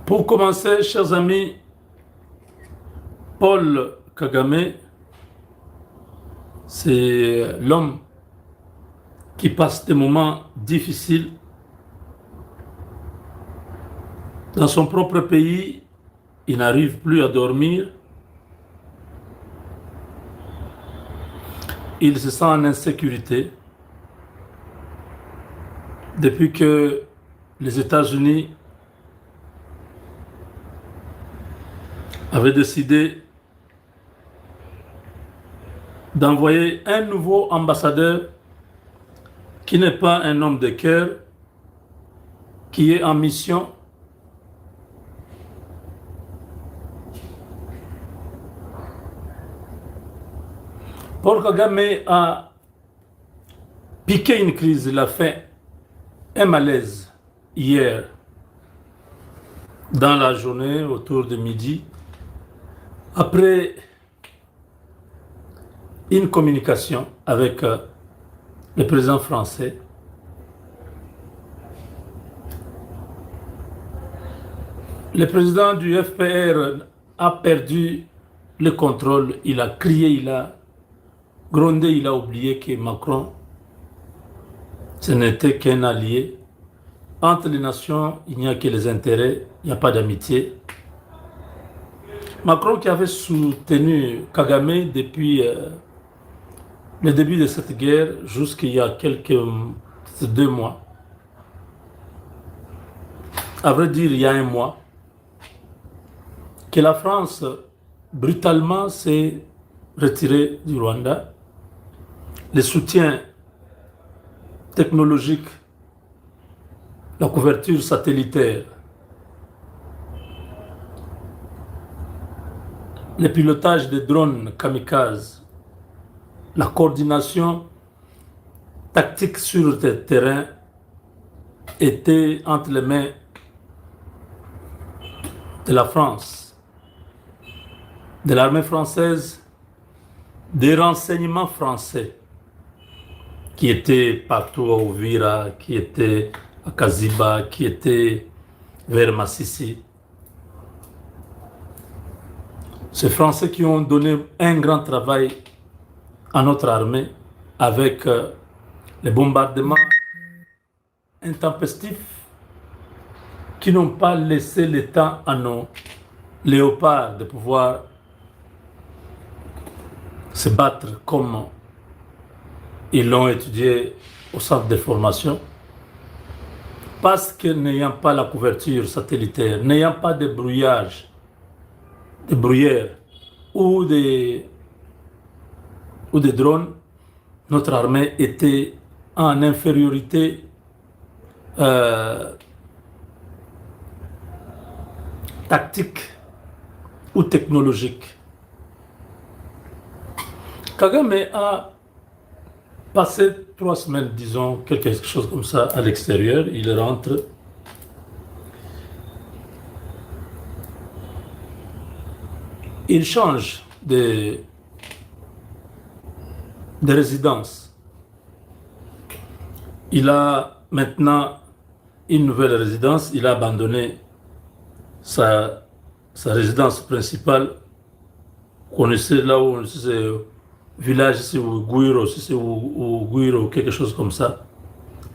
Pour commencer, chers amis, Paul Kagame, c'est l'homme qui passe des moments difficiles dans son propre pays. Il n'arrive plus à dormir. Il se sent en insécurité depuis que les États-Unis avaient décidé d'envoyer un nouveau ambassadeur qui n'est pas un homme de cœur, qui est en mission Paul Kagame a piqué une crise, il a fait un malaise hier dans la journée autour de midi après une communication avec le président français. Le président du FPR a perdu le contrôle, il a crié, il a grondé, il a oublié que Macron, ce n'était qu'un allié. Entre les nations, il n'y a que les intérêts, il n'y a pas d'amitié. Macron qui avait soutenu Kagame depuis le début de cette guerre jusqu'il y a quelques 2 mois. À vrai dire, il y a 1 mois, que la France brutalement s'est retirée du Rwanda. Le soutien technologique, la couverture satellitaire, le pilotage des drones kamikazes, la coordination tactique sur le terrain était entre les mains de la France, de l'armée française, des renseignements français qui étaient partout à Uvira, qui étaient à Kaziba, qui étaient vers Massissi. Ces Français qui ont donné un grand travail à notre armée avec les bombardements intempestifs qui n'ont pas laissé le temps à nos léopards de pouvoir se battre comme ils l'ont étudié au centre de formation, parce que n'ayant pas la couverture satellitaire, n'ayant pas de brouillage, de bruyères ou des drones, notre armée était en infériorité tactique ou technologique. Kagame a passé 3 semaines, disons, quelque chose comme ça, à l'extérieur. Il rentre. Il change de résidence. Il a maintenant une nouvelle résidence. Il a abandonné sa résidence principale. Vous connaissez là où c'est village, c'est Guiro, c'est Guiro, quelque chose comme ça.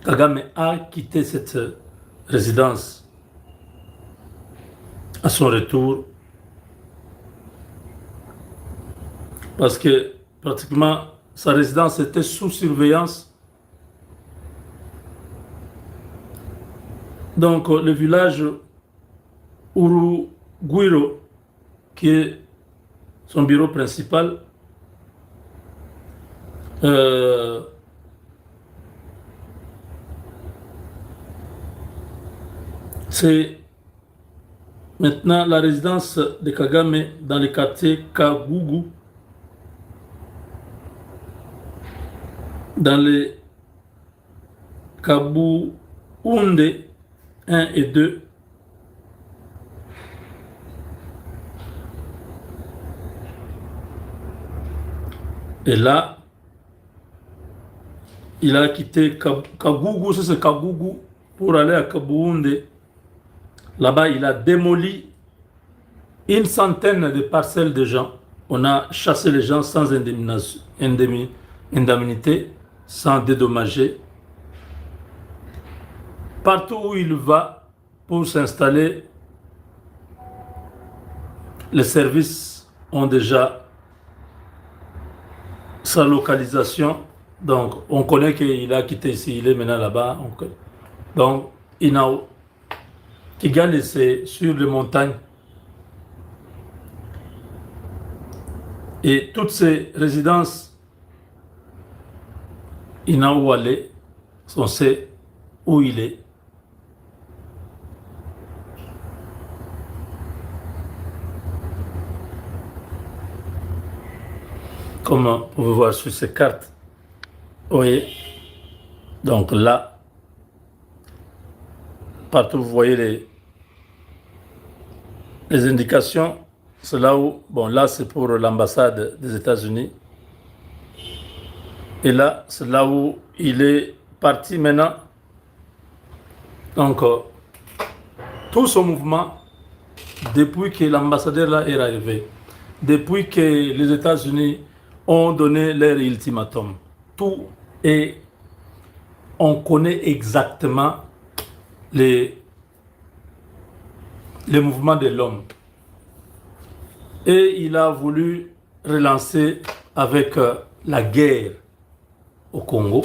Kagame a quitté cette résidence à son retour parce que pratiquement sa résidence était sous surveillance. Donc le village Guiro, qui est son bureau principal, c'est maintenant la résidence de Kagame dans le quartier Kagugu, dans les Kabuunde 1 et 2. Et là, il a quitté Kagugu, c'est Kagugu, pour aller à Kabuunde, Là-bas, il a démoli une centaine de parcelles de gens. On a chassé les gens sans indemnité, sans dédommager. Partout où il va pour s'installer, les services ont déjà sa localisation. Donc, on connaît qu'il a quitté ici, il est maintenant là-bas. Donc, Kigali, c'est sur les montagnes. Et toutes ces résidences, il n'a où aller, on sait où il est. Comme vous pouvez voir sur ces cartes. Oui. Donc là, partout vous voyez les indications. C'est là où, bon là c'est pour l'ambassade des États-Unis. Et là, c'est là où il est parti maintenant. Donc, tout ce mouvement, depuis que l'ambassadeur là est arrivé, depuis que les États-Unis ont donné leur ultimatum, tout est, on connaît exactement les mouvements de l'homme. Et il a voulu relancer avec la guerre au Congo,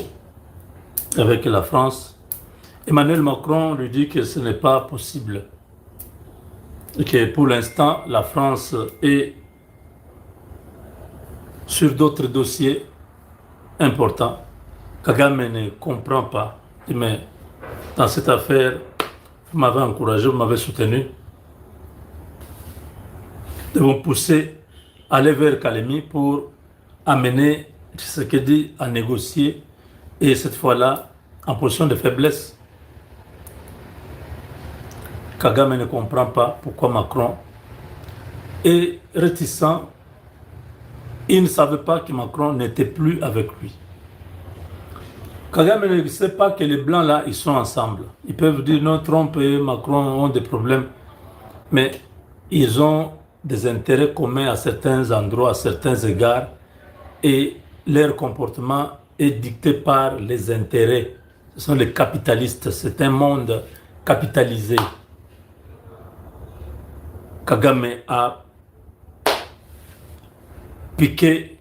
avec la France. Emmanuel Macron lui dit que ce n'est pas possible. Et que pour l'instant, la France est sur d'autres dossiers importants. Kagame ne comprend pas. Mais dans cette affaire, vous m'avez encouragé, vous m'avez soutenu. Nous devons pousser, aller vers Kalemi pour amener Tshisekedi à négocier et cette fois-là en position de faiblesse. Kagame ne comprend pas pourquoi Macron est réticent. Il ne savait pas que Macron n'était plus avec lui. Kagame ne sait pas que les Blancs là, ils sont ensemble. Ils peuvent dire non, Trump et Macron ont des problèmes, mais ils ont des intérêts communs à certains endroits, à certains égards, et leur comportement est dicté par les intérêts. Ce sont les capitalistes, c'est un monde capitalisé. Kagame a piqué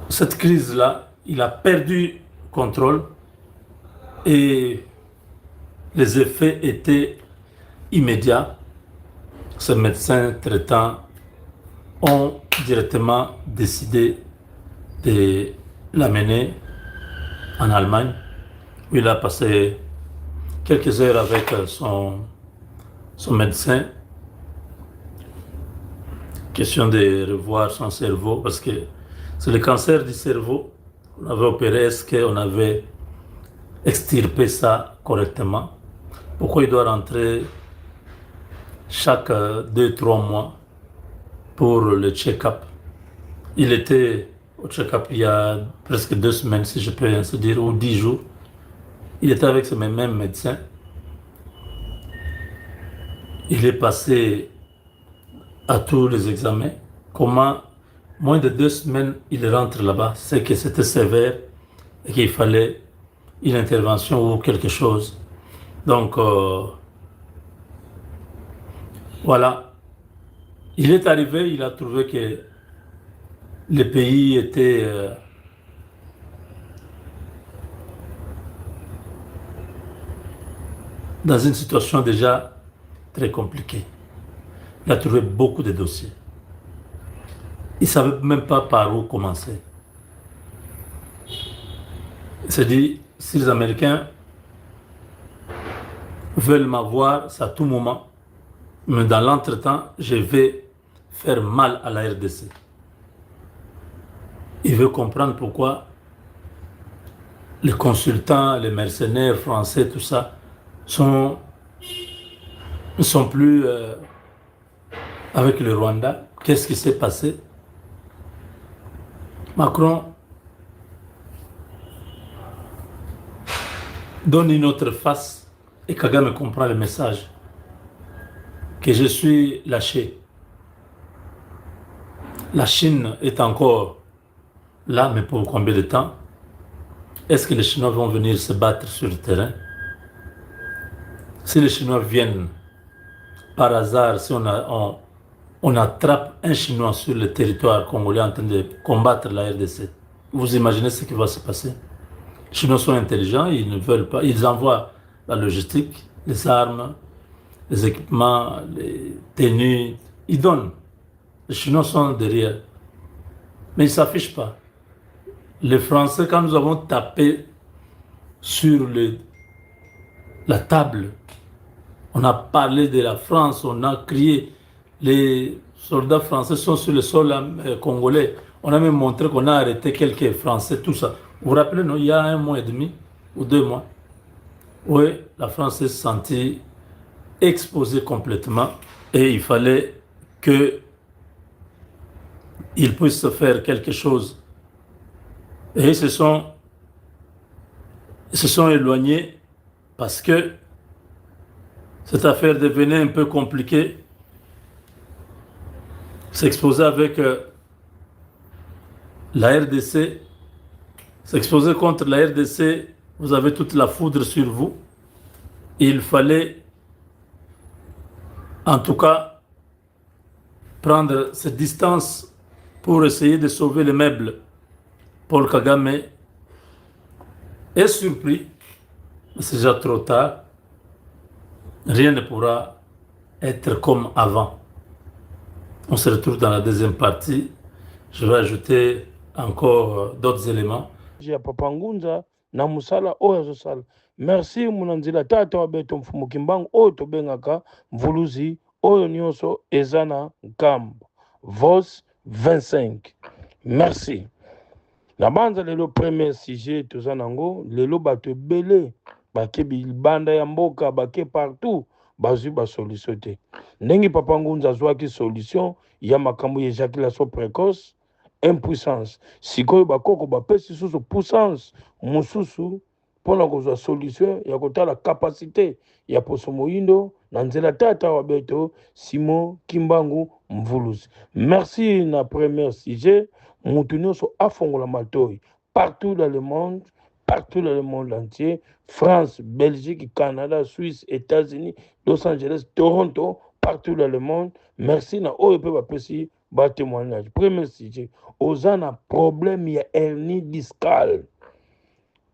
cette crise-là, il a perdu contrôle et les effets étaient immédiats. Ces médecins traitants ont directement décidé de l'amener en Allemagne, où il a passé quelques heures avec son médecin. Question de revoir son cerveau, parce que c'est le cancer du cerveau. On avait opéré, est-ce qu'on avait extirpé ça correctement? Pourquoi il doit rentrer chaque 2-3 mois pour le check-up? Il était au check-up il y a presque 2 semaines, si je peux ainsi dire, ou 10 jours. Il était avec ce même médecin. Il est passé à tous les examens. Comment, moins de 2 semaines, il rentre là-bas? C'est que c'était sévère et qu'il fallait une intervention ou quelque chose. Donc, voilà. Il est arrivé, il a trouvé que le pays était dans une situation déjà très compliquée. Il a trouvé beaucoup de dossiers. Il ne savait même pas par où commencer. Il s'est dit, si les Américains veulent m'avoir, c'est à tout moment, mais dans l'entretemps, je vais faire mal à la RDC. Il veut comprendre pourquoi les consultants, les mercenaires français, tout ça, ne sont plus avec le Rwanda. Qu'est-ce qui s'est passé? Macron donne une autre face et Kagame comprend le message que je suis lâché. La Chine est encore là, mais pour combien de temps? Est-ce que les Chinois vont venir se battre sur le terrain? Si les Chinois viennent par hasard, si on attrape un Chinois sur le territoire congolais en train de combattre la RDC, vous imaginez ce qui va se passer? Les Chinois sont intelligents, ils ne veulent pas, ils envoient la logistique, les armes, les équipements, les tenues, ils donnent. Les Chinois sont derrière, mais ils ne s'affichent pas. Les Français, quand nous avons tapé sur la table, on a parlé de la France, on a crié, les soldats français sont sur le sol congolais. On a même montré qu'on a arrêté quelques Français, tout ça. Vous vous rappelez, non, il y a 1 mois et demi ou 2 mois, oui, la France s'est sentie exposée complètement et il fallait qu'il puisse faire quelque chose. Et ils se sont éloignés parce que cette affaire devenait un peu compliquée. S'exposer avec la RDC, s'exposer contre la RDC, vous avez toute la foudre sur vous. Il fallait, en tout cas, prendre cette distance pour essayer de sauver les meubles. Paul Kagame est surpris, mais c'est déjà trop tard. Rien ne pourra être comme avant. On se retrouve dans la deuxième partie. Je vais ajouter encore d'autres éléments. Papa Ngunza na musala oyo azosala. Merci munanzila tata wa beto mfumu kimbangu oyo tobengaka mvuluzi oyo nyonso ezana nkambo. Vos 25. Merci. Na banza lelo premier sujet toza nango lelo bato ebele bake bilbanda ya mboka bake partout bazwi ba solution te. Ndenge Papa Ngunza azwaki solution ya makambo ya éjaculation précoce, impuissance. Sikoyo bakoko bapesi susu puissance mususu pona kozwa solution ya kotala capacité ya poso moyindo na nzela tata wa beto Simon Kimbangu Mvuluzi. Merci na premier sujet mutu nyonso afongola matoi partout dans le monde, partout dans le monde entier, France, Belgique, Canada, Suisse, États-Unis, Los Angeles, Toronto, partout dans le monde. Merci na oyo pe bapesi ba témoignage. Premier sujet, ozana problème ya hernie discale.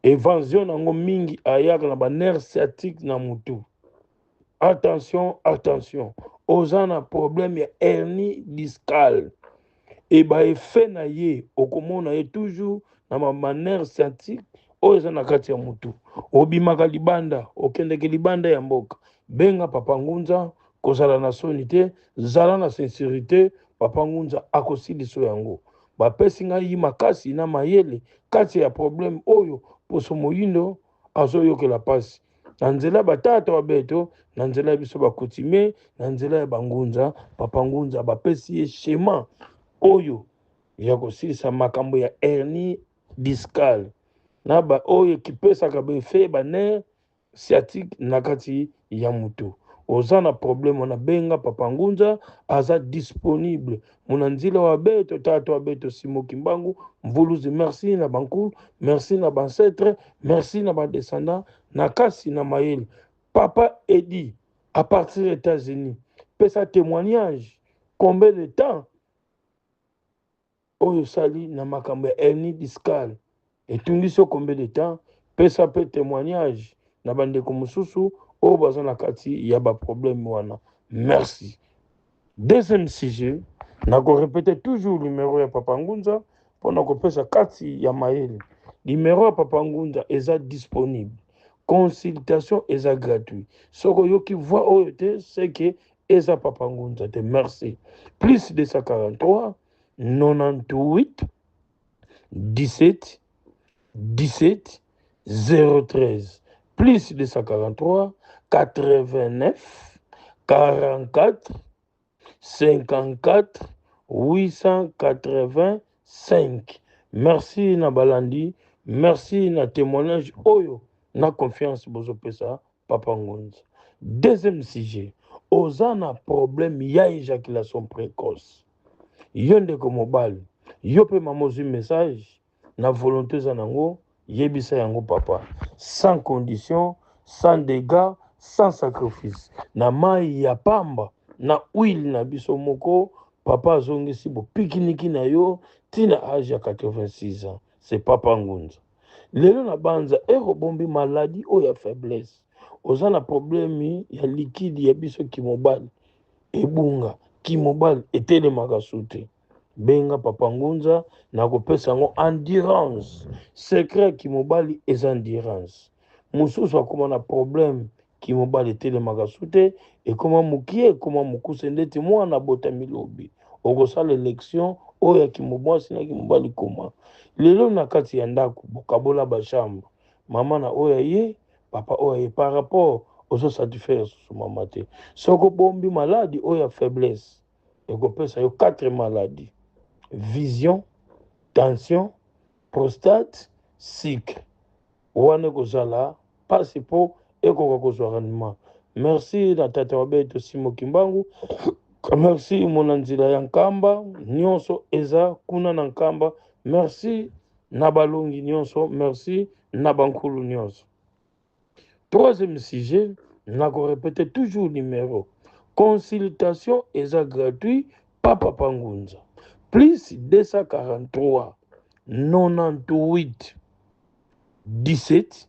Évasion nango mingi ayaka na ba nerf sciatique na mutu. Attention, attention. Ozana problème ya hernie discale. Et ba effet na ye okomona ye toujours na ma nerf sciatique oyo eza na kati ya mutu. Obimaka libanda, okendeke libanda ya mboka. Benga Papa Ngunza kozala na soni te, zala na sincérité, Papa Ngunza akosiliso yango. Bapesi ngai makasi na mayele kati ya problème oyo poso moyindo azoyokela pasi. Na nzela batata wa beto, na nzela ya biso bakutime, na nzela ya bangunza, Papa Ngunza bapesi ye schéma oyo ya kosilisa makambo ya hernie discale. Na ba oyo kipesaka befe ba nerf sciatique na kati ya mutu. Ozana problème na benga Papa Ngunza aza disponible. Munanzila wa beto tata wa beto Simon Kimbangu Mvuluzi. Merci na bankulu, merci na bancetre, merci na ba descendant na kasi na mayele. Papa Edi à partir des États-Unis pesa témoignage combien de temps oyo sali na makambo ya hernie discale. Et tungiso combien de temps pesa pe témoignage na bandeko mususu oyo baza na kati ya ba problème wana. Merci. Deuxième sujet, nako répéter toujours numéro ya Papa Ngunza pona kopesa kati ya mayele. Numéro ya Papa Ngunza eza disponible. Consultation eza gratuit. Soko yoki voix oyo te, c'est que eza Papa Ngunza te. Merci. Plus 243 98 17 17 013. Plus 243 89 44 54 885. Merci na balandi, merci na témoignage oyo na confiance bozopesa papa ngunza. Deuxième sujet, oza na problème ya éjaculation précoce. Yo ndeko mobali, yo pe mama ozwi message na volonté eza nango, yebisa yango papa, sans condition, sans dégâts, sans sacrifice. Na mai ya pamba na huile na biso moko, papa azongisi bopikiniki na yo tina âge ya 86 ans. C'est papa ngunza. Lelo na banza ekobombi maladie oyo ya faiblesse. Oza na problème ya liquide ya biso kimobali ebunga, kimobali etelemaka sute. Benga papa ngunza na kopesa yango endurance. Secret kimobali eza endurance. Mususu akoma na problème kimobali etelemaka sute, ekoma mukie, ekoma mukuse ndeti mwana botami lobi. Okosala élection oyo ya kimobwasi na kimobali koma. Lelo na kati ya ndako bokabola bachambre. Mama na oyo ye, papa oyo ye, par rapport ozo satisfaire susu mama te. Soko bombi maladie oyo ya faiblesse, ekopesa yo 4 maladies: vision, tension, prostate, sucre. Wane kozala pasi po ekoka kozwa rendement. Merci na tata wabeto Simo Kimbangu. Merci mona nzela ya nkamba nyonso eza kuna na nkamba. Merci na balongi nyonso, merci na bankulu nyonso. Troisième sujet, na ko répéter toujours numéro. Consultation eza gratuit papa pangunza. Plus 243 98 17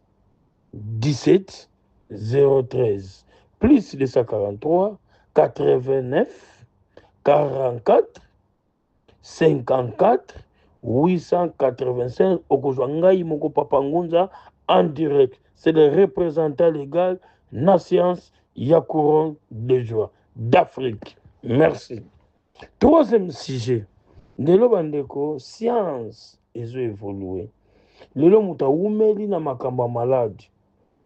17 013. Plus 243 89 44 54 885. Okozwa ngai moko papa ngunza en direct. C'est le représentant légal na science ya couronne de joie d'Afrique. Merci. Troisième sujet, lelo bandeko, science ezo évoluer. Lelo muta umeli na makambo ya maladi,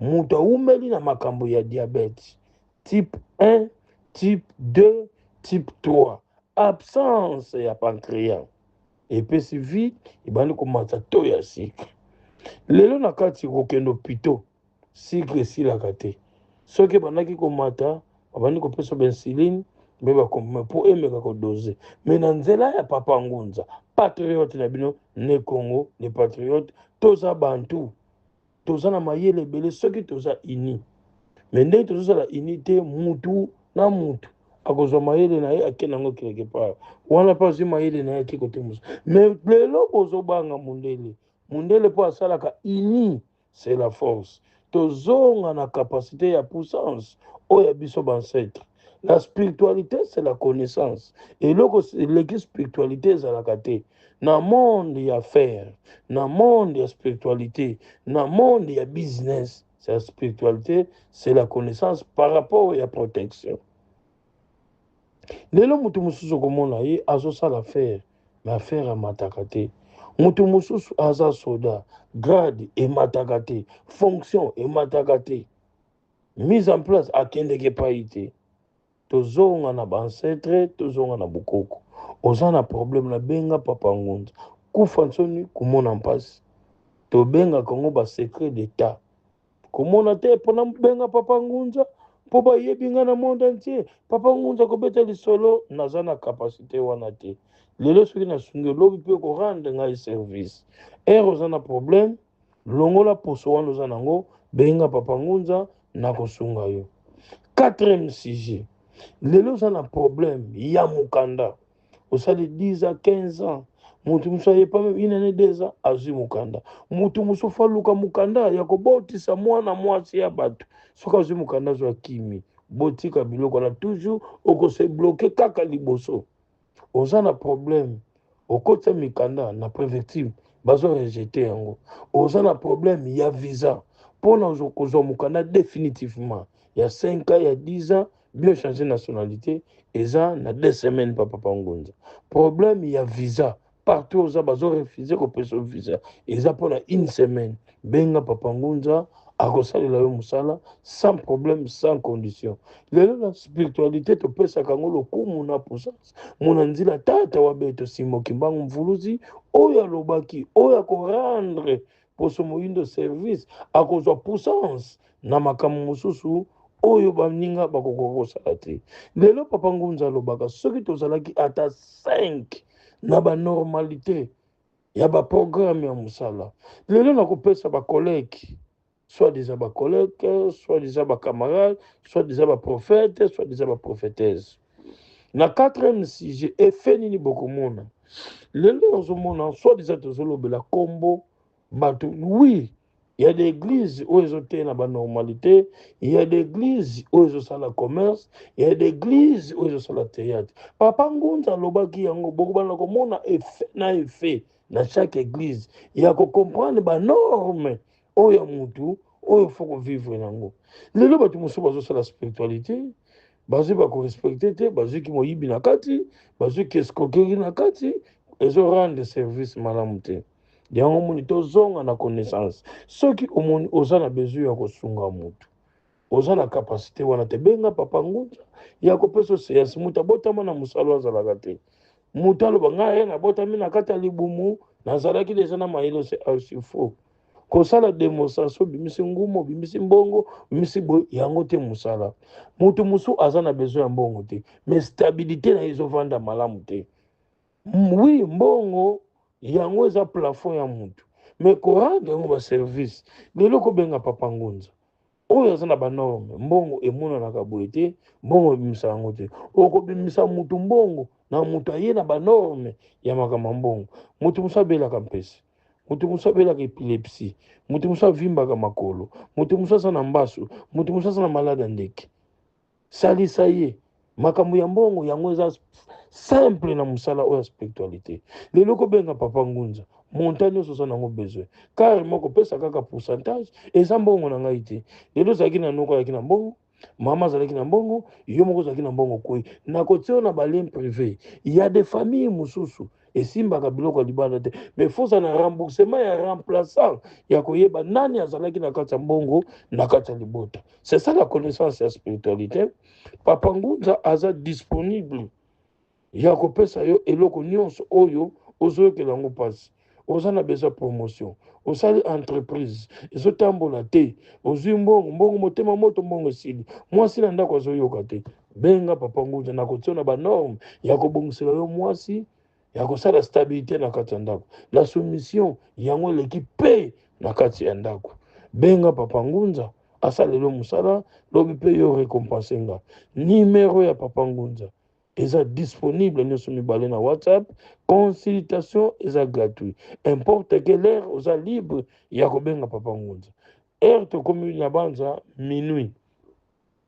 muta umeli na makambo ya diabète, type 1, type 2, type 3, absence ya pancréas, epesi vite ebandi komata to ya sucre. Lelo na kati kokendo pito, sucre esilaka te. Soki bandaki komata, babandi kopesa insuline, me bakoma po emeka kodose. Me na nzela ya papa ngunza, patriote na bino ne Congo, ne patriote, toza bantu, toza na mayele ebele soki toza ini. Me ndenge tozosala unité mutu na mutu akozwa mayele na ye akende yango quelque part. Wana mpe azwi mayele na ye ake kote mosusu. Me lelo bozobanga mundele, mundele mpo asalaka ini, c'est la force. Tozonga na capacité ya puissance oyo ya biso bancêtre. La spiritualité, c'est la connaissance. Et l'équipe spiritualité, c'est la kate. Na monde ya faire, na monde ya spiritualité, na monde ya business, c'est la spiritualité, c'est la connaissance par rapport à la protection. Lelo mutu mususu komona ye azosala affaire, mais affaire amataka te. Mutu mususu aza soda, grade emataka te, fonction emataka te. Mise en place akendeke epai te. Tozonga na bancetre, tozonga na bokoko. Oza na problème na benga papa ngunza. Kufa nsoni komona mpasi. Tobenga kongo ba secret d'état. Komona te pona benga papa ngunza, po bayebi nga na monde entier. Papa ngunza kobeta lisolo, naza na capacité wana te. Lelo soki nasungi lobi mpe korendre ngai service. Oza na problème, longola poso wana oza nango, benga papa ngunza na kosunga yo. Quatrième sujet, lelo oza na problème ya mukanda. Osali 10 à 15 ans. Mutu musu aye pas même une année 2 ans azwi mukanda. Mutu musu faluka mukanda ya kobotisa mwana mwasi ya bato. Soka azwi mukanda zwa kimi. Botika biloko na toujours okose bloquer kaka liboso. Oza na problème. Okota mikanda na préventive bazo rejeter yango. Oza na problème ya visa. Pona ozokozwa mukanda définitivement. Il y a 5 ans, il y a 10 ans, bien changer nationalité. Et ça, na 2 semaines, papa Ngunza. Problème, il y a visa. Partout, ils ont refusé qu'on puisse visa. Et ça, pendant 1 semaine, benga papa Ngunza, à Rosali la Musala, sans problème, sans condition. La spiritualité, tu peux sakango le coup, mon apoussance. Mon anzila tata wabeto Simo Kimbangu Mvuluzi, oya lobaki, oya ko rendre poso moyindo service akozwa puissance na makambo mosusu oyo baninga bakokoka kosala te. Lelo papa Ngunza alobaka soki tozalaki ata 5 na banormalité ya baprogramme ya mosala, lelo nakopesa bakolege, soit déjà bakolege, soit déjà bacamarade, soit déjà baprophète, soit déjà baprophétese. Na 4e sujet efe nini bokomona lelo ozomona soit déjà tozolobela kombo bato. Oui, il y a des églises où ils ont la normalité, il y a des églises où ils ont la commerce, il y a des églises où ils ont la théâtre. Papa Ngunza lobaki yango bokobana komona effet na chaque église. Il y a que comprendre ba norme oyo mutu oyo faut vivre nango. Lelo bato musu bazo la spiritualité, bazo ba ko respecter te, bazo ki moyibi na kati, bazo ki escroquerie na kati, ezo rendre service malamu te. Yango moni tozonga na connaissance soki omoni oza na besoin ya kosunga mutu, oza na capacité wana te, benga papa Ngunza ya kopesa séance. Mutu abotama na mosala azalaka te, mutu aloba ngai nabotami na kati ya libumu nazalaki deja na mayele se archifo kosala démonstration, bimisi ngumo, bimisi mbongo, bimisi boy, yango te mosala. Mutu musu aza na besoin ya mbongo te, mais stabilité na ezovanda malamu te. Oui, mbongo yango eza plafond ya mutu, mais koranga yango baservice. Lelo kobenga papa Ngunza oyo aza na banorme, mbongo emonanaka boye te, mbongo ebimisa yango te. Okobimisa mutu mbongo na mutu aye na banorme ya makambo mbongo. Mutu musu abelaka mpesi, mutu musu abelaka epilepsie, mutu musu avimbaka makolo, mutu musu aza na mbasu, mutu musu aza na malade ya ndeke. Salisa ye makambo ya mbongo yango eza simple na mosala oyo spiritualité. Lelo kobenga papa Ngunza montagne nyonso oza nango besoin, car moko pesa kaka pourcentage eza mbongo na ngai te. Lelo ozalaki na noko azalaki na mbongo, mama azalaki na mbongo, yo moko ozalaki na mbongo koi na kotia na balien privé. Il y a des familles mosusu esimbaka biloko ya libanda te, mais faut na remboursement ya remplaçant ya koyeba nani azalaki na kati ya mbongo na kati ya libota. C'est ça la connaissance ya spiritualité. Papa Ngunza aza disponible ya kopesa yo eloko nyonso oyo ozoyokela yango mpasi. Oza na besoin promotion, osali entreprise ezotambola te, ozwi mbongo motema moto, mbongo esili, mwasi na ndako azoyoka te, benga papa Ngunza na kotia na banorme ya kobongisela yo mwasi, ya kosala stabilité na kati ya ndako. La soumission yango eleki pe na kati ya ndako. Benga papa Ngunza asalelo mosala lobi pe yo récompense nga. Numéro ya papa Ngunza eza disponible nyonso mibale na WhatsApp. Consultation eza gratuit, importe quelle heure oza libre ya kobenga papa Ngunza. Heure tokomi na banza minuit,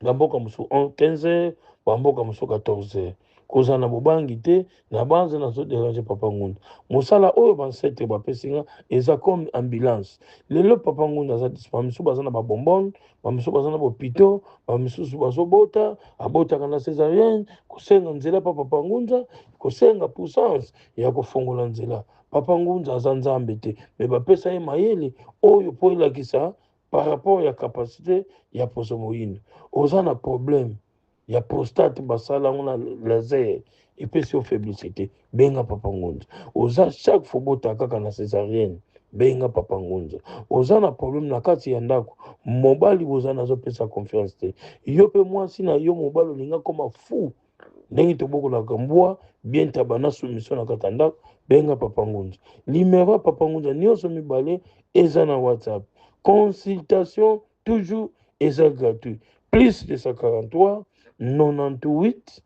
na mboka mosu 15h, bamboka mosu 14h. Koza na bobangi te na banza nazo déranger papa Ngunza. Mosala oyo bansetre bapesinga eza comme ambulance. Lelo papa Ngunza aza disponible, misu baza na babonbon, bamisu baza na bopito, bamisusu bazobota, abotaka na césarienne, kosenga nzela pa papa Ngunza, kosenga puissance ya kofongola nzela. Papa Ngunza aza nzambe te, mais bapesa ye mayele oyo po elakisa par rapport ya capacité ya poso moyindo. Oza na problème ya prostate basala na laser epesi yo faiblesse, benga papa Ngunza. Oza chaque fois bota kaka na césarienne, benga papa Ngunza. Oza na problème na kati ya ndako, mobali boza nazopesa confiance te, yo pe mwasi na yo mobali olinga koma fou ndenge tobokolaka mbwa bien tabana soumission na kati ya ndako, benga papa Ngunza. Numéro ya papa Ngunza nyonso mibale eza na WhatsApp. Consultation toujours eza gratuit, plus 243 98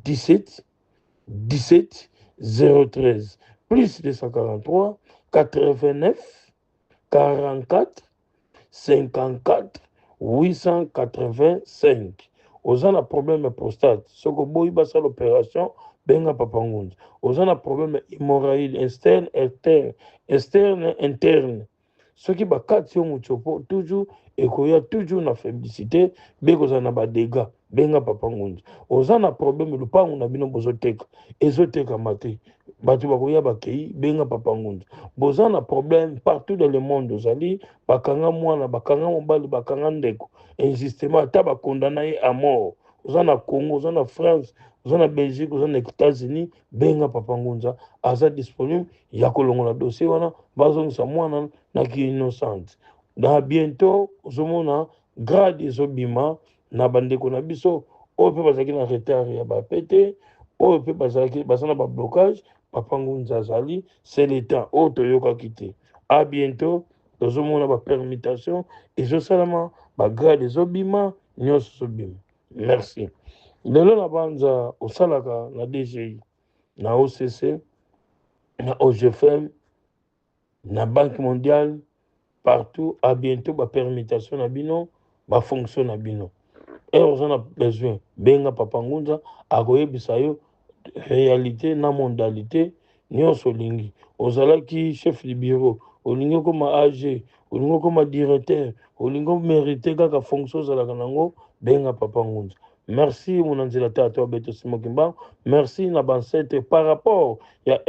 17 17 013, plus 243 89 44 54 885. Oza na problème ya prostate, soko boyi basala l'opération, benga papa Ngunza. Oza na problème ya hémorroïde externe interne, soki bakati yo mutiopo toujours ekoya toujours na faiblité, bekoza na badega, benga papa Ngunza. Oza na problème lupango na bino bozoteka ezotekama te, bato bakoya bakei, benga papa Ngunza. Boza na problème partout dans le monde, ozali bakanga mwana, bakanga mobali, bakanga ndeko injustement ata bakondana ye à mort, oza na Congo, oza na France, oza na Belgique, oza na États-Unis, benga Papa Ngunza aza disponible ya kolongola dossier wana bazongisa mwana na ki innocente. Na bientôt ozomona grade ezobima na bandeko na biso oyo mpe bazalaki na retard ya bapete oyo mpe baza na bablocage. Papa Ngunza azali c'est le temps oyo toyokaki te. A bientôt tozomona bapermutation ezosalama bagrade ezobima nyonso ezobima. Merci. Lelo na banza osalaka na DGI na OCC na OGFM na Banque mondiale partout. A bientôt bapermutation na bino bafonction na bino. Et on a besoin benga Papa Ngunza akoyebisa yo réalité na modalité nyonso olingi. Ozalaki chef du bureau, olingi koma AG, olingi koma directeur, olingi mérité kaka fonction ozalaka nango benga Papa Ngunza. Merci mon anzela tata Beto Simokimba. Merci na bansete par rapport ya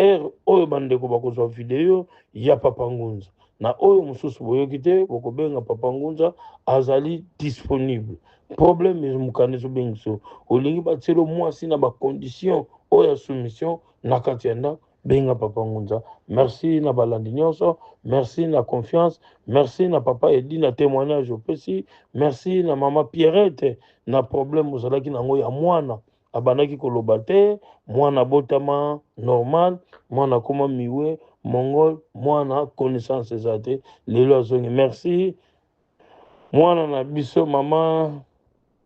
oyo bandeko bakozwa video ya Papa Ngunza. Na oyo mususu boyoki te bokobenga Papa Ngunza azali disponible. Problème ezomukana ezobengiso olingi batielo mwasi na bacondition oyo ya soumission na kati ya ndako benga Papa Ngunza. Merci na balandi nyonso, merci na confiance, merci na papa Edi na témoignage opesi, merci na mama Pierrette na problème ozalaki nango ya mwana abandaki koloba te, mwana botama normal, mwana koma miwe mongol, mwana connaissance eza te lelo azongi. Merci mwana na biso mama,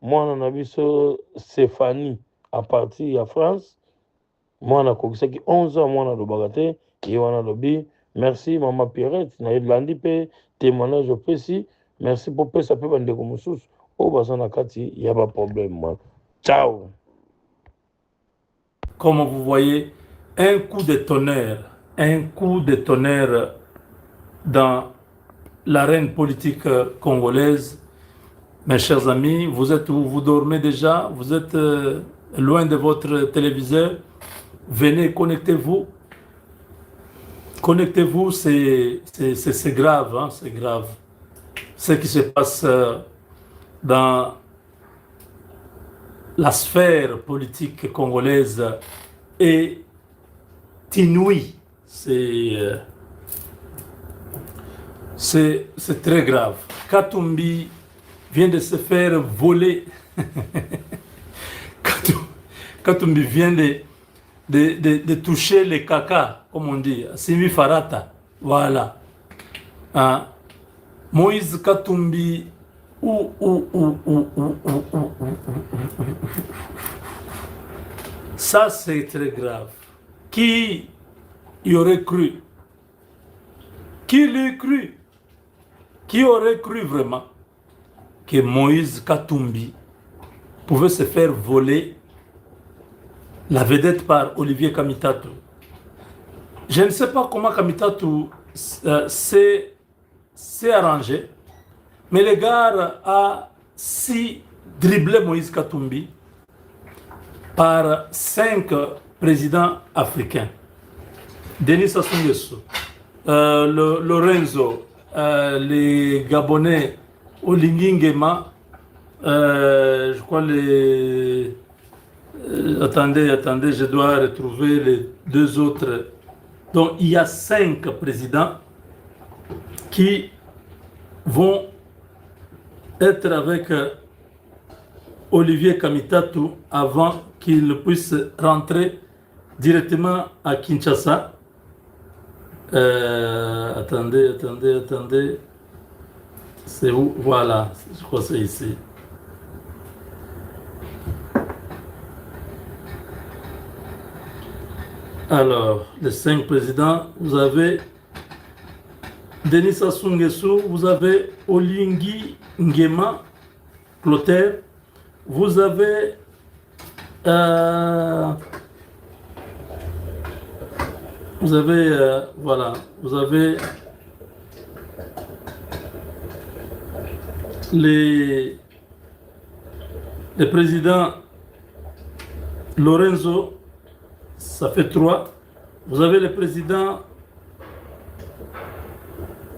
mwana na biso Stéphanie à partir ya France, mwana kokisaki 11 ans mwana lobaka te ye wana lobi. Merci mama Pierrette na landi pe témoignage opesi. Merci pour pesa pe bandeko mosusu o baza na kati ya ba problème. Ciao. Comme vous voyez, un coup de tonnerre dans l'arène politique congolaise. Mes chers amis, vous êtes où? Vous dormez déjà? Vous êtes loin de votre téléviseur? Venez, connectez-vous. Connectez-vous, c'est grave, hein, c'est grave. Ce qui se passe dans la sphère politique congolaise est inouï. C'est très grave. Katumbi vient de se faire voler. Katumbi vient de toucher les caca, comme on dit. Simi Farata. Voilà. Hein? Moïse Katumbi. Ça, c'est très grave. Qui y aurait cru? Qui l'aurait cru? Qui aurait cru vraiment que Moïse Katumbi pouvait se faire voler la vedette par Olivier Kamitatu? Je ne sais pas comment Kamitatu s'est arrangé, mais le gars a si dribblé Moïse Katumbi par 5 présidents africains. Denis Sassou Nguesso, Lorenzo, les Gabonais, Olingi Nguema, je crois les... attendez, je dois retrouver les 2 autres. Donc il y a 5 présidents qui vont être avec Olivier Kamitatu avant qu'il ne puisse rentrer directement à Kinshasa. Attendez. C'est où? Voilà, je crois que c'est ici. Alors, les 5 présidents, vous avez Denis Sassou Nguesso, vous avez Olingi Nguema, Clotaire, vous avez voilà, vous avez les présidents Lorenzo, ça fait 3. Vous avez le président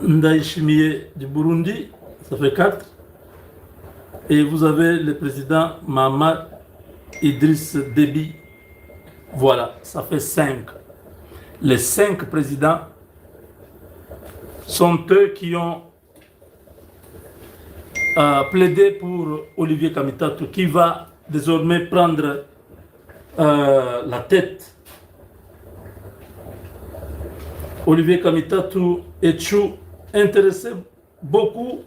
Ndayishimiye du Burundi, ça fait 4. Et vous avez le président Mahamat Idriss Déby. Voilà, ça fait 5. Les 5 présidents sont eux qui ont plaidé pour Olivier Kamitatu, qui va désormais prendre la tête. Olivier Kamitatu et Tchou intéressaient beaucoup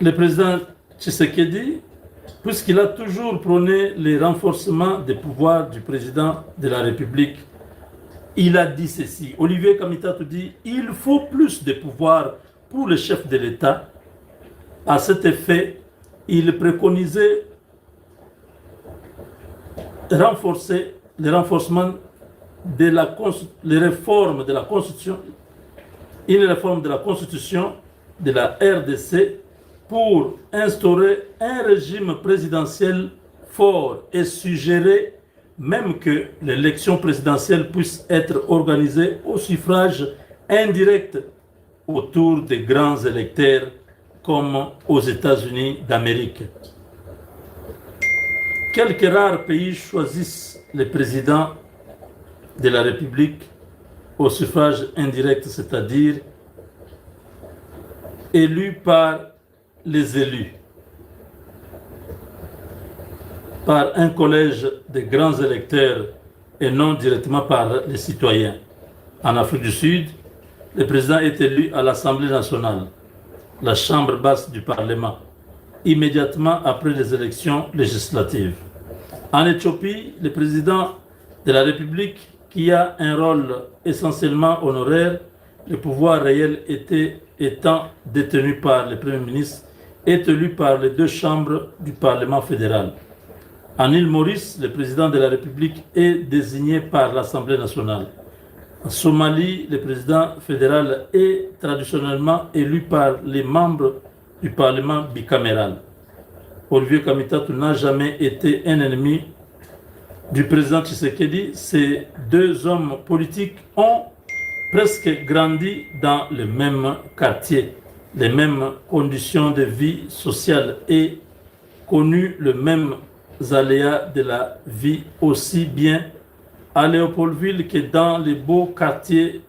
le président Tshisekedi, puisqu'il a toujours prôné le renforcement des pouvoirs du président de la République. Il a dit ceci. Olivier Kamitatu dit il faut plus de pouvoir pour le chef de l'État. À cet effet, il préconisait le renforcement de les réformes de la Constitution, une réforme de la Constitution de la RDC pour instaurer un régime présidentiel fort et suggérer même que l'élection présidentielle puisse être organisée au suffrage indirect autour des grands électeurs comme aux États-Unis d'Amérique. Quelques rares pays choisissent le président de la République au suffrage indirect, c'est-à-dire élu par les élus, par un collège de grands électeurs et non directement par les citoyens. En Afrique du Sud, le président est élu à l'Assemblée nationale, la chambre basse du Parlement, immédiatement après les élections législatives. En Éthiopie, le président de la République, qui a un rôle essentiellement honoraire, le pouvoir réel étant détenu par le Premier ministre, est élu par les 2 chambres du Parlement fédéral. En île Maurice, le président de la République est désigné par l'Assemblée nationale. En Somalie, le président fédéral est traditionnellement élu par les membres du Parlement bicaméral. Olivier Kamitatu n'a jamais été un ennemi du président Tshisekedi. Ces 2 hommes politiques ont presque grandi dans le même quartier, les mêmes conditions de vie sociale et connu les mêmes aléas de la vie aussi bien à Léopoldville que dans les beaux quartiers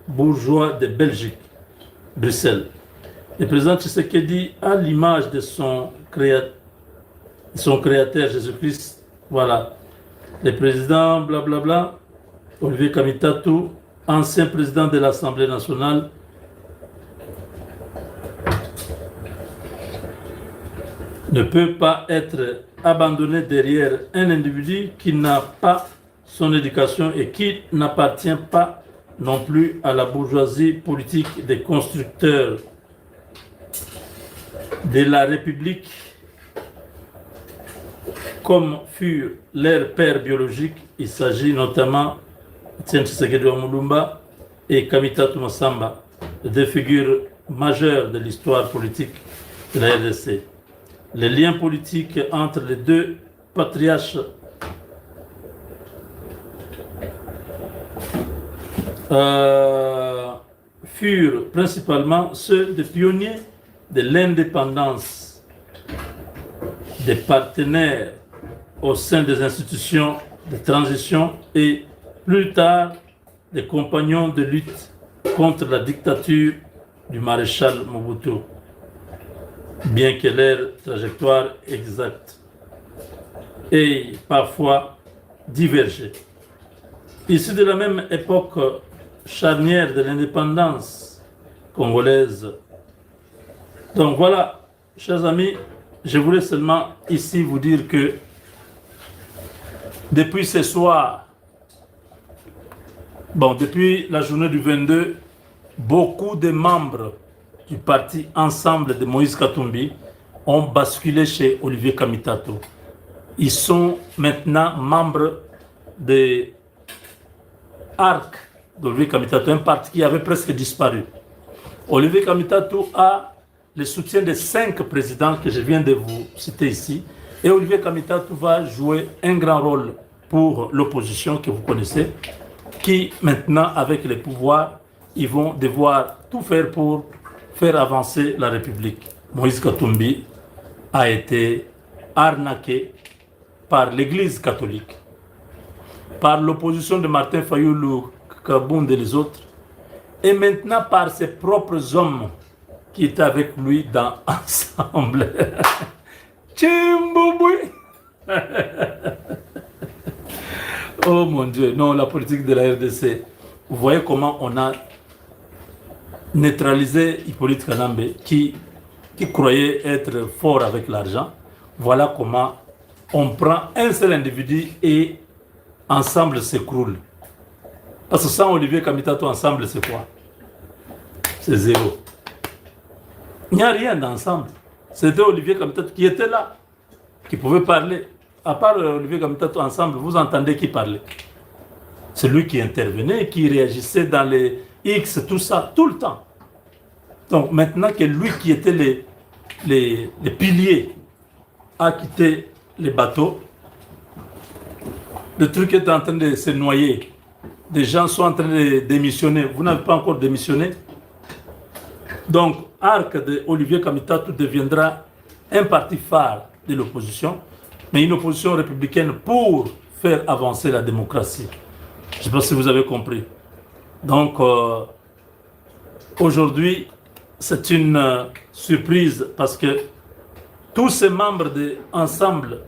bourgeois de Belgique, Bruxelles. Le président Tshisekedi, à l'image de son créateur Jésus-Christ, voilà, le président blablabla, Olivier Kamitatu, ancien président de l'Assemblée nationale, ne peut pas être abandonné derrière un individu qui n'a pas son éducation et qui n'appartient pas non plus à la bourgeoisie politique des constructeurs de la République, comme furent leurs pères biologiques. Il s'agit notamment de Tshisekedi Mulumba et Kamitatu Masamba, 2 figures majeures de l'histoire politique de la RDC. Les liens politiques entre les 2 patriarches furent principalement ceux des pionniers de l'indépendance, des partenaires au sein des institutions de transition et plus tard des compagnons de lutte contre la dictature du maréchal Mobutu, bien que leur trajectoire exacte ait parfois divergé. Issus de la même époque charnière de l'indépendance congolaise. Donc voilà, chers amis, je voulais seulement ici vous dire que depuis ce soir, depuis la journée du 22, beaucoup de membres du parti Ensemble de Moïse Katumbi ont basculé chez Olivier Kamitatu. Ils sont maintenant membres de ARC d'Olivier Kamitatu, un parti qui avait presque disparu. Olivier Kamitatu a le soutien des 5 présidents que je viens de vous citer ici. Et Olivier Kamitatu va jouer un grand rôle pour l'opposition que vous connaissez, qui maintenant, avec les pouvoirs, ils vont devoir tout faire pour faire avancer la République. Moïse Katumbi a été arnaqué par l'Église catholique, par l'opposition de Martin Fayoulou, Kabound et les autres, et maintenant par ses propres hommes qui étaient avec lui dans Ensemble. Tchimbouboué. Oh mon Dieu, non, la politique de la RDC. Vous voyez comment on a neutralisé Hippolyte Kanambe qui croyait être fort avec l'argent. Voilà comment on prend un seul individu et Ensemble s'écroule. Parce que sans Olivier Kamitato, Ensemble, c'est quoi? C'est zéro. Il n'y a rien d'Ensemble. C'était Olivier Kamitato qui était là, qui pouvait parler. À part Olivier Kamitato, Ensemble, vous entendez qui parlait? C'est lui qui intervenait, qui réagissait dans les X, tout ça, tout le temps. Donc maintenant que lui qui était les piliers a quitté les bateaux, le truc est en train de se noyer. Des gens sont en train de démissionner. Vous n'avez pas encore démissionné. Donc, Arc de Olivier Kamitato deviendra un parti phare de l'opposition, mais une opposition républicaine pour faire avancer la démocratie. Je ne sais pas si vous avez compris. Donc, aujourd'hui, c'est une surprise parce que tous ces membres de Ensemble,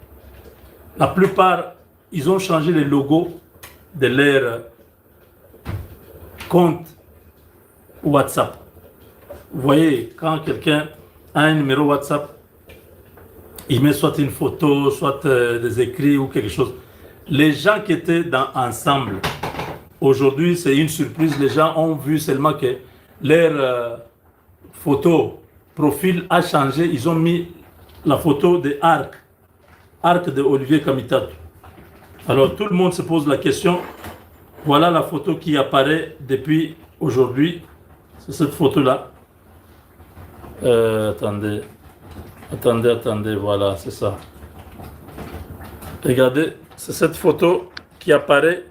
la plupart, ils ont changé le logo de leur compte WhatsApp. Vous voyez, quand quelqu'un a un numéro WhatsApp, il met soit une photo, soit des écrits ou quelque chose. Les gens qui étaient dans Ensemble, aujourd'hui, c'est une surprise. Les gens ont vu seulement que leur photo, profil a changé. Ils ont mis la photo de Arc de Olivier Kamitato. Alors tout le monde se pose la question. Voilà la photo qui apparaît depuis aujourd'hui. C'est cette photo-là. Attendez, voilà, c'est ça. Regardez, c'est cette photo qui apparaît.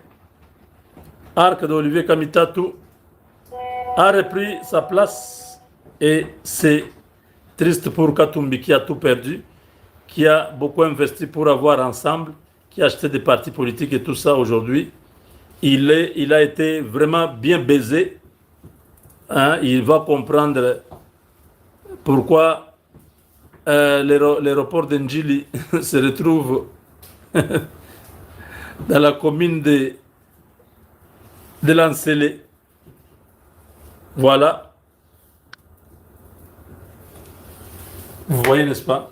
Arc d'Olivier Kamitato a repris sa place et c'est triste pour Katumbi qui a tout perdu, qui a beaucoup investi pour avoir Ensemble, qui a acheté des partis politiques et tout ça aujourd'hui. Il a été vraiment bien baisé. Hein, il va comprendre pourquoi l'aéroport d'Ndjili se retrouve dans la commune de Lancélé. Voilà. Vous voyez, n'est-ce pas?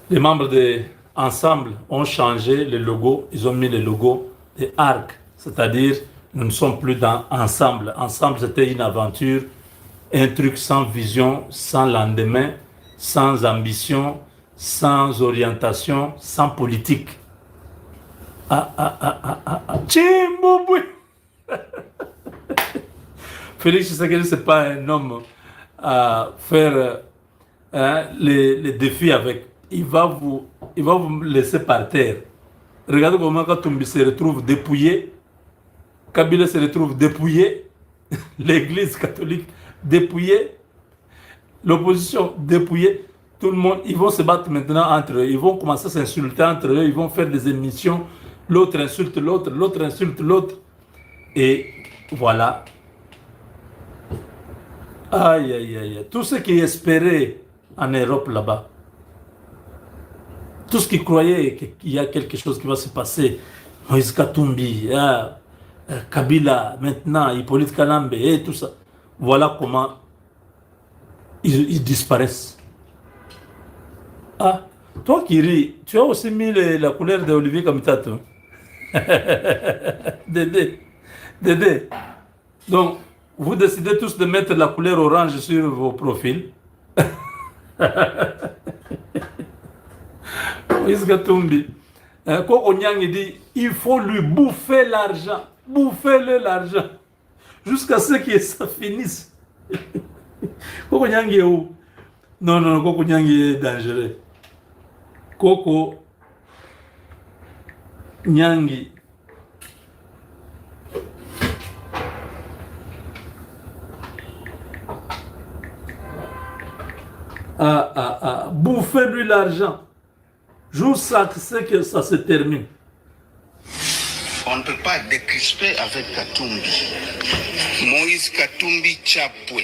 Les membres de Ensemble ont changé le logo. Ils ont mis le logo de Arc. C'est-à-dire, nous ne sommes plus dans Ensemble. Ensemble, c'était une aventure, un truc sans vision, sans lendemain, sans ambition, sans orientation, sans politique. Tchimbouboué. Félix Tshisekedi, ce n'est pas un homme à faire les défis avec. Il va vous laisser par terre. Regardez comment Katumbi se retrouve dépouillé. Kabila se retrouve dépouillé. L'église catholique dépouillée. L'opposition dépouillée. Tout le monde, ils vont se battre maintenant entre eux. Ils vont commencer à s'insulter entre eux. Ils vont faire des émissions. L'autre insulte l'autre, l'autre insulte l'autre. Et voilà. Aïe, aïe, aïe. Tout ce qui espérait en Europe là-bas, tout ce qui croyait qu'il y a quelque chose qui va se passer, Moïse Katumbi, Kabila, maintenant, Hippolyte Kanambe et tout ça, voilà comment ils disparaissent. Ah, toi qui ris, tu as aussi mis la couleur de Olivier Kamitato. Dédé. Donc, vous décidez tous de mettre la couleur orange sur vos profils. Moïse Katumbi. Koko Nyang dit, il faut lui bouffer l'argent. Bouffez-le l'argent. Jusqu'à ce que ça finisse. Koko Nyang est où? Non, Koko Nyang est dangereux. Koko Nyangi. Bouffez-lui l'argent. jusqu'à ce que ça se termine. On ne peut pas décrisper avec Katumbi. Moïse Katumbi Chapwe,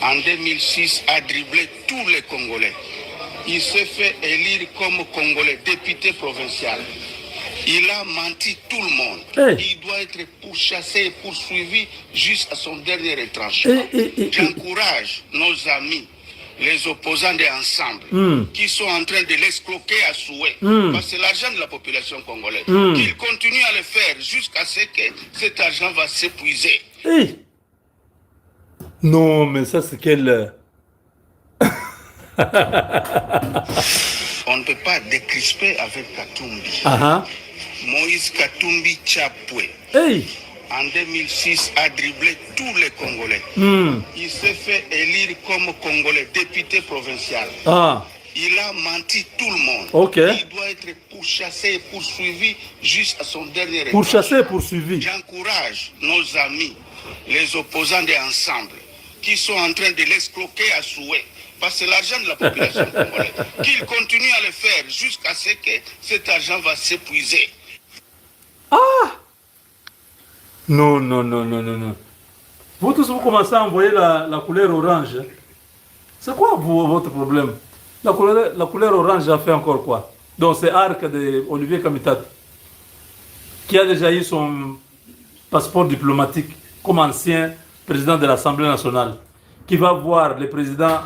en 2006, a dribblé tous les Congolais. Il s'est fait élire comme Congolais, député provincial. Il a menti tout le monde. Hey. Il doit être pourchassé et poursuivi jusqu'à son dernier retranchement. J'encourage nos amis, les opposants d'ensemble, qui sont en train de l'escroquer à souhait, parce que c'est l'argent de la population congolaise, qu'ils continuent à le faire jusqu'à ce que cet argent va s'épuiser. Hey. Non, mais ça c'est quel... On ne peut pas décrisper avec Katumbi. Moïse Katumbi Chapwe, hey. en 2006, a dribblé tous les Congolais. Il s'est fait élire comme Congolais, député provincial. Il a menti tout le monde. Il doit être pourchassé et poursuivi jusqu'à son dernier retranchement. Pourchassé et poursuivi. J'encourage nos amis, les opposants d'ensemble, qui sont en train de l'escroquer à souhait, parce que c'est l'argent de la population congolaise, qu'ils continuent à le faire jusqu'à ce que cet argent va s'épuiser. Non, non, non, non, non, non. Vous tous, vous commencez à envoyer la couleur orange. C'est quoi votre problème? La couleur orange a fait encore quoi? Donc c'est Arc de Olivier Kamitat, qui a déjà eu son passeport diplomatique comme ancien président de l'Assemblée nationale, qui va voir les présidents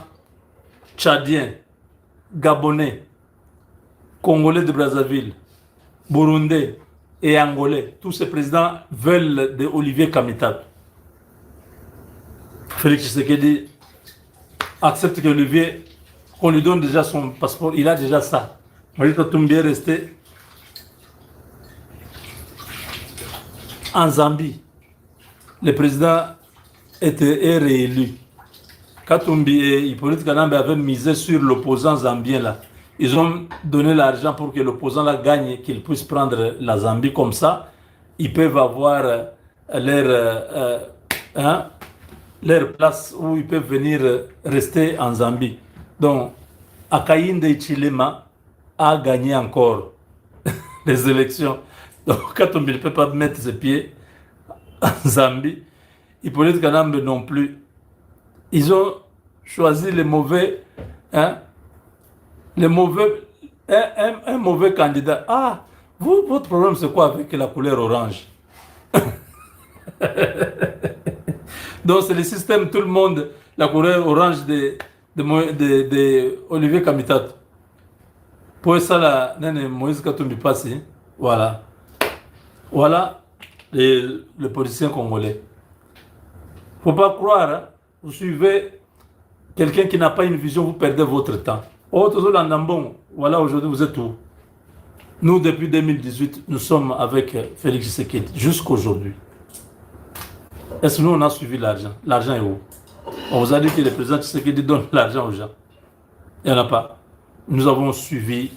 tchadiens, gabonais, congolais de Brazzaville, burundais et angolais. Tous ces présidents veulent de Olivier Kamitat. Félix Tshisekedi accepte que Olivier, qu'on lui donne déjà son passeport, il a déjà ça. Moïse Katumbi est resté en Zambie. Le président est réélu. Katumbi et Hippolyte Kanambe avaient misé sur l'opposant zambien là. Ils ont donné l'argent pour que l'opposant là gagne, qu'il puisse prendre la Zambie comme ça. Ils peuvent avoir leur place où ils peuvent venir rester en Zambie. Donc, Akainde Chilema a gagné encore les élections. Donc, Katumbi ne peut pas mettre ses pieds en Zambie. Hippolyte Kanambe non plus. Ils ont choisi les mauvais, un mauvais candidat. Ah, votre problème c'est quoi avec la couleur orange? Donc c'est le système, tout le monde, la couleur orange de Olivier Kamitat. Pour ça, là, Moïse Katumbi passe, voilà. Voilà le politicien congolais. Faut pas croire, hein? Vous suivez quelqu'un qui n'a pas une vision, vous perdez votre temps. Voilà, aujourd'hui vous êtes où? Nous, depuis 2018, nous sommes avec Félix Tshisekedi, jusqu'aujourd'hui. Est-ce que nous, on a suivi l'argent? L'argent est où? On vous a dit que le président Tshisekedi donne l'argent aux gens. Il n'y en a pas. Nous avons suivi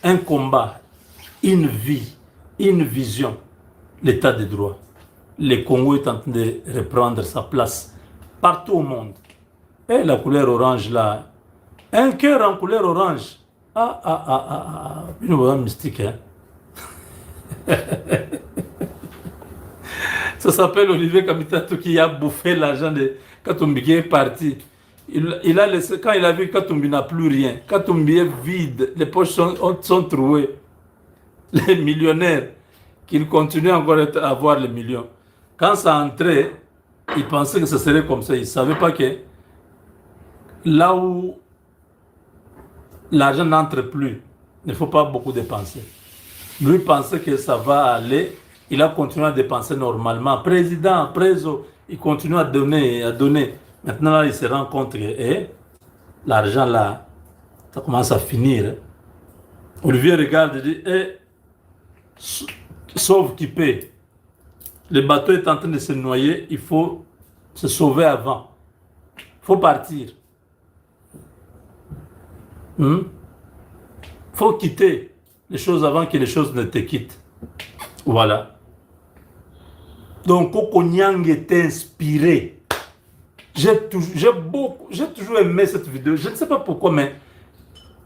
un combat, une vie, une vision, l'état de droit. Le Congo est en train de reprendre sa place partout au monde. Et la couleur orange là, un cœur en couleur orange. Une voix mystique, hein. Ça s'appelle Olivier Kamitatou qui a bouffé l'argent de Katumbi, qui est parti. Il a laissé, quand il a vu que Katumbi n'a plus rien, Katumbi est vide, les poches sont trouées. Les millionnaires, qu'il continue encore à avoir les millions. Quand ça entrait, il pensait que ce serait comme ça. Il ne savait pas que là où l'argent n'entre plus, il ne faut pas beaucoup dépenser. Lui pensait que ça va aller. Il a continué à dépenser normalement. Président, préso, il continue à donner, à donner. Maintenant, là, il se rend compte que l'argent, là, ça commence à finir. Olivier regarde et dit, sauve qui paie. Le bateau est en train de se noyer, il faut se sauver avant. Il faut partir. Il faut quitter les choses avant que les choses ne te quittent. Voilà. Donc, Koko Nyang est inspiré J'ai toujours aimé cette vidéo. Je ne sais pas pourquoi, mais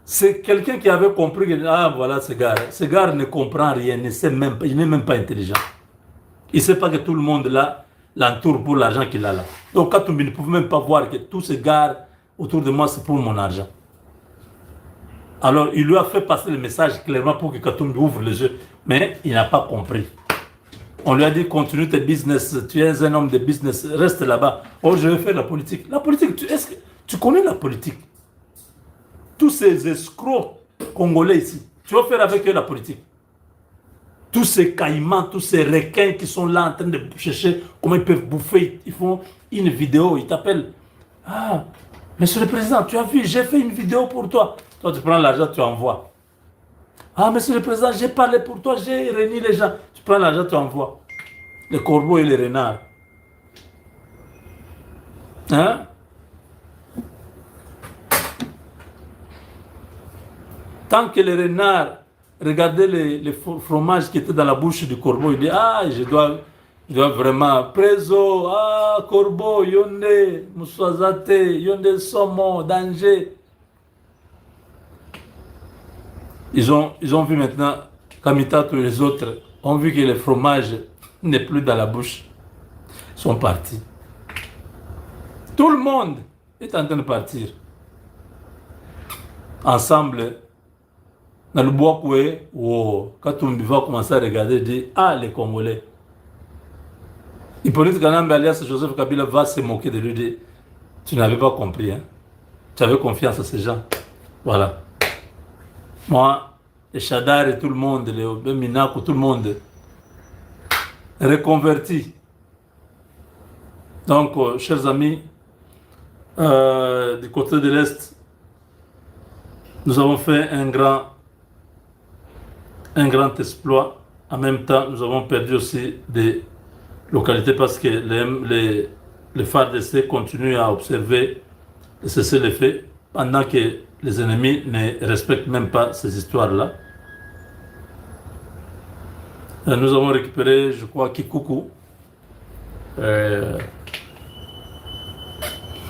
c'est quelqu'un qui avait compris que, ah voilà, ce gars ne comprend rien, ne sait même pas, il n'est même pas intelligent. Il ne sait pas que tout le monde là l'entoure pour l'argent qu'il a là. Donc Katumbi ne pouvait même pas voir que tous ces gars autour de moi, c'est pour mon argent. Alors il lui a fait passer le message clairement pour que Katumbi ouvre les yeux, mais il n'a pas compris. On lui a dit, continue tes business, tu es un homme de business, reste là-bas. Oh, je vais faire la politique. La politique, est-ce que tu connais la politique? Tous ces escrocs congolais ici, tu vas faire avec eux la politique. Tous ces caïmans, tous ces requins qui sont là en train de chercher comment ils peuvent bouffer, ils font une vidéo, ils t'appellent. Ah, monsieur le président, tu as vu, j'ai fait une vidéo pour toi. Toi, tu prends l'argent, tu envoies. Ah, monsieur le président, j'ai parlé pour toi, j'ai réuni les gens. Tu prends l'argent, tu envoies. Les corbeaux et les renards. Hein? Tant que les renards regardaient les fromages qui étaient dans la bouche du corbeau, ils disaient, ah, je dois vraiment, préso, ah, corbeau, yonde, moussouazate, yonde, saumon, danger. Ils ont vu maintenant, Kamitato et les autres ont vu que le fromage n'est plus dans la bouche. Ils sont partis. Tout le monde est en train de partir. Ensemble, dans le bois, quand on va commencer à regarder, dire, ah, les Congolais. Hippolyte Kanambe alias Joseph Kabila va se moquer de lui, dire, tu n'avais pas compris, hein? Tu avais confiance à ces gens. Voilà. Moi, les Chadar et tout le monde, les Minako, tout le monde, reconverti. Donc, chers amis, du côté de l'Est, nous avons fait un grand exploit. En même temps, nous avons perdu aussi des localités parce que les FARDC continuent à observer le cessez-le-feu pendant que les ennemis ne respectent même pas ces histoires-là. Nous avons récupéré, je crois, Kikuku.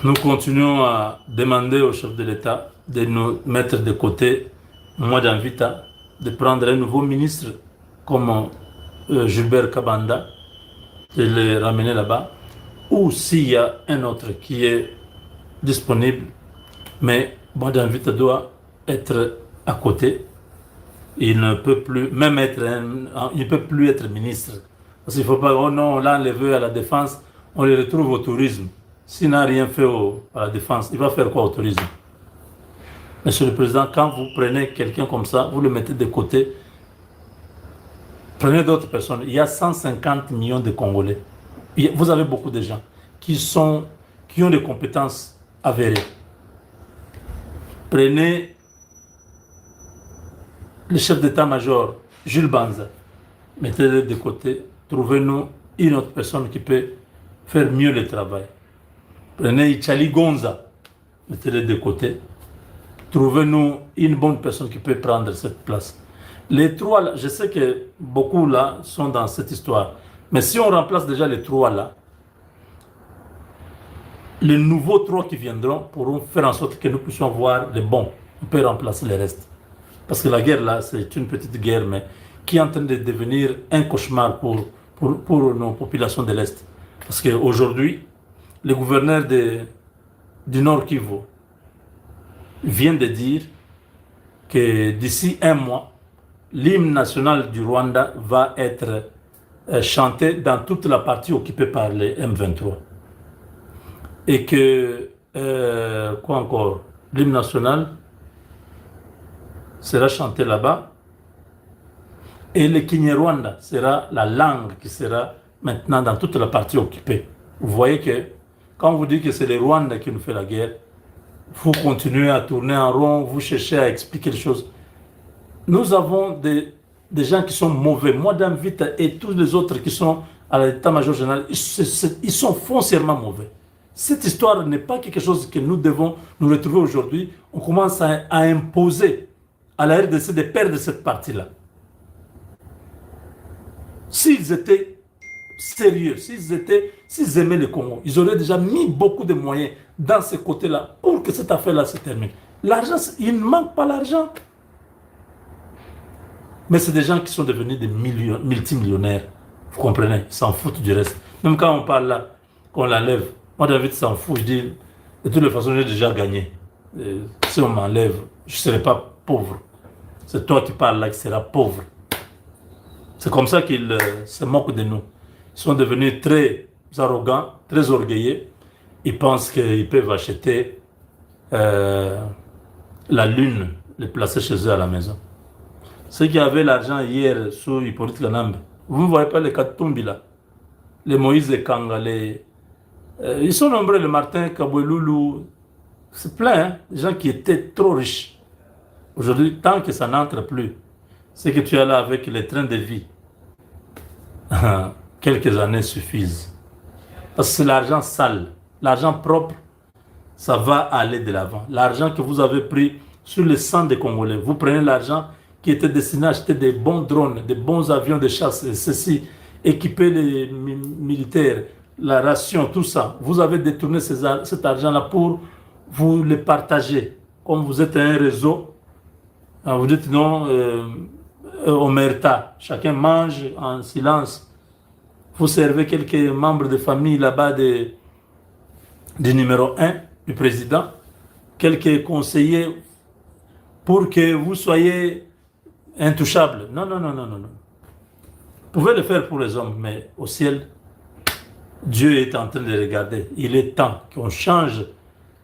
Nous continuons à demander au chef de l'État de nous mettre de côté Mwadi Nvita, de prendre un nouveau ministre comme Gilbert Kabanda, de le ramener là-bas, ou s'il y a un autre qui est disponible, mais Mwadi Nvita doit être à côté. Il ne peut plus même il peut plus être ministre. Parce qu'il ne faut pas, oh non, on l'a enlevé à la défense, on le retrouve au tourisme. S'il n'a rien fait à la défense, il va faire quoi au tourisme? Monsieur le Président, quand vous prenez quelqu'un comme ça, vous le mettez de côté, prenez d'autres personnes. Il y a 150 millions de Congolais. Vous avez beaucoup de gens qui ont des compétences avérées. Prenez le chef d'état-major, Jules Banza, mettez-le de côté, trouvez-nous une autre personne qui peut faire mieux le travail. Prenez Ichali Gonza, mettez-le de côté, trouvez-nous une bonne personne qui peut prendre cette place. Les trois là, je sais que beaucoup là sont dans cette histoire, mais si on remplace déjà les trois là, les nouveaux trois qui viendront pourront faire en sorte que nous puissions voir les bons. On peut remplacer les restes. Parce que la guerre là, c'est une petite guerre, mais qui est en train de devenir un cauchemar pour nos populations de l'Est. Parce qu'aujourd'hui, le gouverneur du Nord Kivu vient de dire que d'ici un mois, l'hymne national du Rwanda va être chanté dans toute la partie occupée par les M23. Et que, quoi encore, l'hymne national sera chanté là-bas. Et le Kinyarwanda sera la langue qui sera maintenant dans toute la partie occupée. Vous voyez que quand vous dites que c'est le Rwanda qui nous fait la guerre, vous continuez à tourner en rond, vous cherchez à expliquer les choses. Nous avons des gens qui sont mauvais. Moi, Nvita et tous les autres qui sont à l'état-major général, ils sont foncièrement mauvais. Cette histoire n'est pas quelque chose que nous devons nous retrouver aujourd'hui. On commence à imposer à la RDC de perdre cette partie-là. S'ils étaient sérieux, s'ils aimaient le Congo, ils auraient déjà mis beaucoup de moyens dans ce côté-là pour que cette affaire-là se termine. L'argent, il ne manque pas l'argent. Mais c'est des gens qui sont devenus des multimillionnaires. Vous comprenez? Ils s'en foutent du reste. Même quand on parle là, qu'on l'enlève, moi David s'en fout, je dis, de toutes les façons, j'ai déjà gagné. Si on m'enlève, je ne serai pas pauvre. C'est toi qui parles là qui seras pauvre. C'est comme ça qu'ils se moquent de nous. Ils sont devenus très arrogants, très orgueilleux. Ils pensent qu'ils peuvent acheter la lune, les placer chez eux à la maison. Ceux qui avaient l'argent hier sous Hippolyte Kanambe, vous ne voyez pas les Katumbi là, les Moïse Kanga, ils sont nombreux, le Martin Kaboueloulou, c'est plein, hein, des gens qui étaient trop riches. Aujourd'hui, tant que ça n'entre plus, c'est que tu es là avec les trains de vie. Quelques années suffisent. Parce que c'est l'argent sale. L'argent propre, ça va aller de l'avant. L'argent que vous avez pris sur le sang des Congolais, vous prenez l'argent qui était destiné à acheter des bons drones, des bons avions de chasse, et ceci, équiper les militaires, la ration, tout ça. Vous avez détourné cet argent-là pour vous le partager. Comme vous êtes un réseau, vous dites non, omerta, chacun mange en silence. Vous servez quelques membres de famille là-bas du numéro 1 du président, quelques conseillers pour que vous soyez intouchables. Non, non, non, non, non, non. Vous pouvez le faire pour les hommes, mais au ciel, Dieu est en train de regarder. Il est temps qu'on change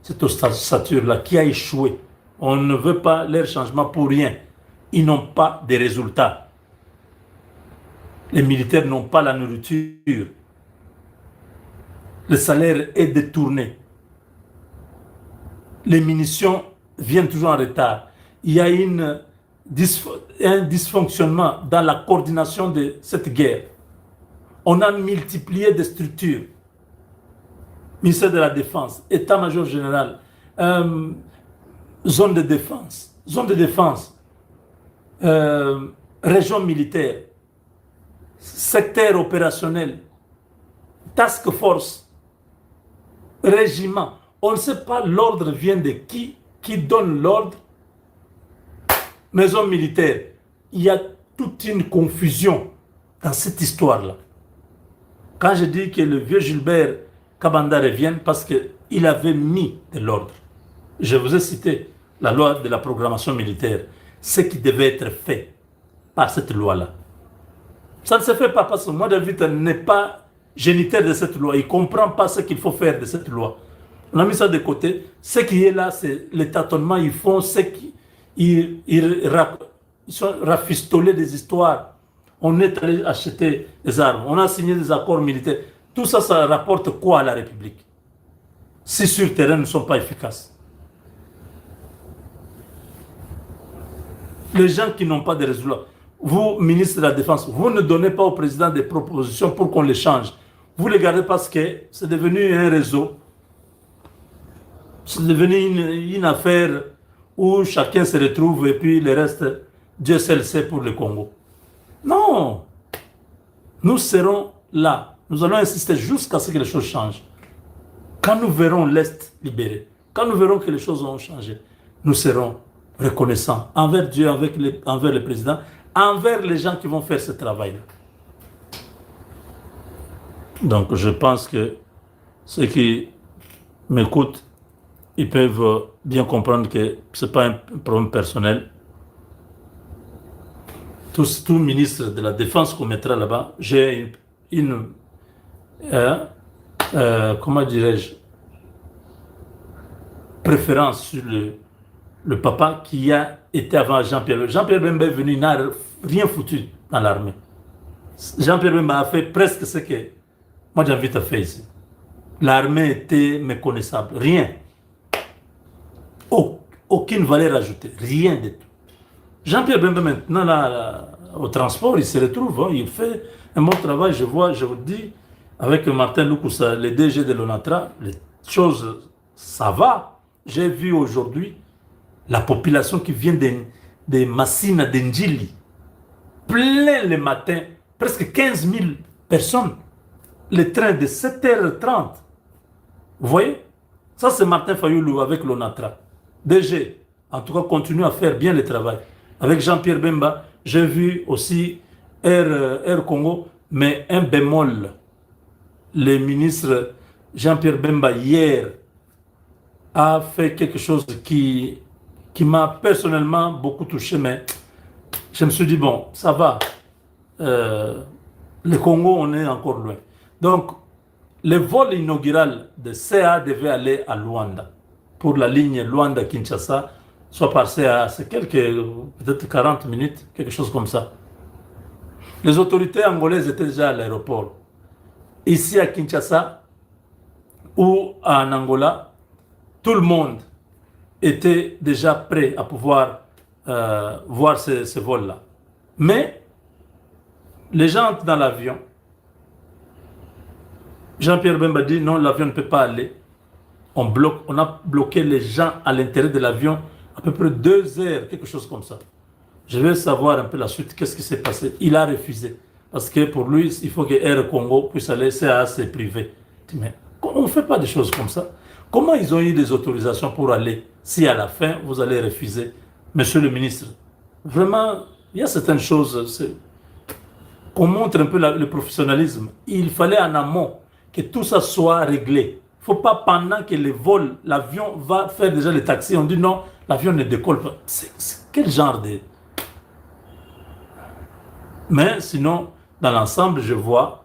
cette ossature-là qui a échoué. On ne veut pas leur changement pour rien. Ils n'ont pas de résultats. Les militaires n'ont pas la nourriture. Le salaire est détourné. Les munitions viennent toujours en retard. Il y a un dysfonctionnement dans la coordination de cette guerre. On a multiplié des structures. Ministère de la Défense, État-major général, zone de défense, région militaire, secteur opérationnel, task force, régiment. On ne sait pas l'ordre vient de qui donne l'ordre. Maison militaire. Il y a toute une confusion dans cette histoire-là. Quand je dis que le vieux Gilbert Kabanda revienne, parce qu'il avait mis de l'ordre. Je vous ai cité la loi de la programmation militaire, ce qui devait être fait par cette loi-là. Ça ne se fait pas parce que moi, David n'est pas géniteur de cette loi. Il ne comprend pas ce qu'il faut faire de cette loi. On a mis ça de côté. Ce qui est là, c'est le tâtonnement. Ils font ce ils sont rafistolés des histoires. On est allé acheter des armes. On a signé des accords militaires. Tout ça, ça rapporte quoi à la République? Si sur le terrain ne sont pas efficaces. Les gens qui n'ont pas de résultats. Vous, ministre de la Défense, vous ne donnez pas au président des propositions pour qu'on les change. Vous les gardez parce que c'est devenu un réseau. C'est devenu une affaire où chacun se retrouve et puis le reste, Dieu seul sait pour le Congo. Non. Nous serons là. Nous allons insister jusqu'à ce que les choses changent. Quand nous verrons l'Est libéré, quand nous verrons que les choses ont changé, nous serons reconnaissants envers Dieu, envers le président, envers les gens qui vont faire ce travail-là. Donc je pense que ceux qui m'écoutent, ils peuvent bien comprendre que ce n'est pas un problème personnel. Tout ministre de la Défense qu'on mettra là-bas, j'ai comment dirais-je, préférence sur le papa qui a été avant Jean-Pierre. Jean-Pierre Bemba est venu, il n'a rien foutu dans l'armée. Jean-Pierre Bemba a fait presque ce que moi j'ai envie de faire ici. L'armée était méconnaissable, rien. Aucune valeur ajoutée, rien du tout. Jean-Pierre Bemba maintenant, là, au transport, il se retrouve, hein, il fait un bon travail, je vous dis, avec Martin Loukoussa, le DG de l'ONATRA, les choses, ça va. J'ai vu aujourd'hui la population qui vient de Massina, d'Ndjili, plein le matin, presque 15 000 personnes. les trains de 7h30. Vous voyez? Ça, c'est Martin Fayoulou avec l'ONATRA. DG, en tout cas, continue à faire bien le travail. Avec Jean-Pierre Bemba, j'ai vu aussi Air Congo, mais un bémol. Le ministre Jean-Pierre Bemba, hier, a fait quelque chose qui m'a personnellement beaucoup touché, mais je me suis dit, bon, ça va. Le Congo, on est encore loin. Donc, le vol inaugural de CA devait aller à Luanda, pour la ligne Luanda-Kinshasa, soit par CA, c'est peut-être 40 minutes, quelque chose comme ça. Les autorités angolaises étaient déjà à l'aéroport. Ici à Kinshasa, ou en Angola, tout le monde était déjà prêt à pouvoir voir ce vol-là. Mais, les gens entrent dans l'avion. Jean-Pierre Bemba dit non, l'avion ne peut pas aller. On a bloqué les gens à l'intérieur de l'avion à peu près 2 heures, quelque chose comme ça. Je vais savoir un peu la suite, qu'est-ce qui s'est passé. Il a refusé. Parce que pour lui, il faut que Air Congo puisse aller, c'est privé. Mais on ne fait pas des choses comme ça. Comment ils ont eu des autorisations pour aller si à la fin, vous allez refuser? Monsieur le ministre, vraiment, il y a certaines choses qu'on montre un peu le professionnalisme. Il fallait en amont que tout ça soit réglé. Il ne faut pas pendant que le vol, l'avion va faire déjà les taxis, on dit non, l'avion ne décolle pas. C'est quel genre de... Mais sinon, dans l'ensemble, je vois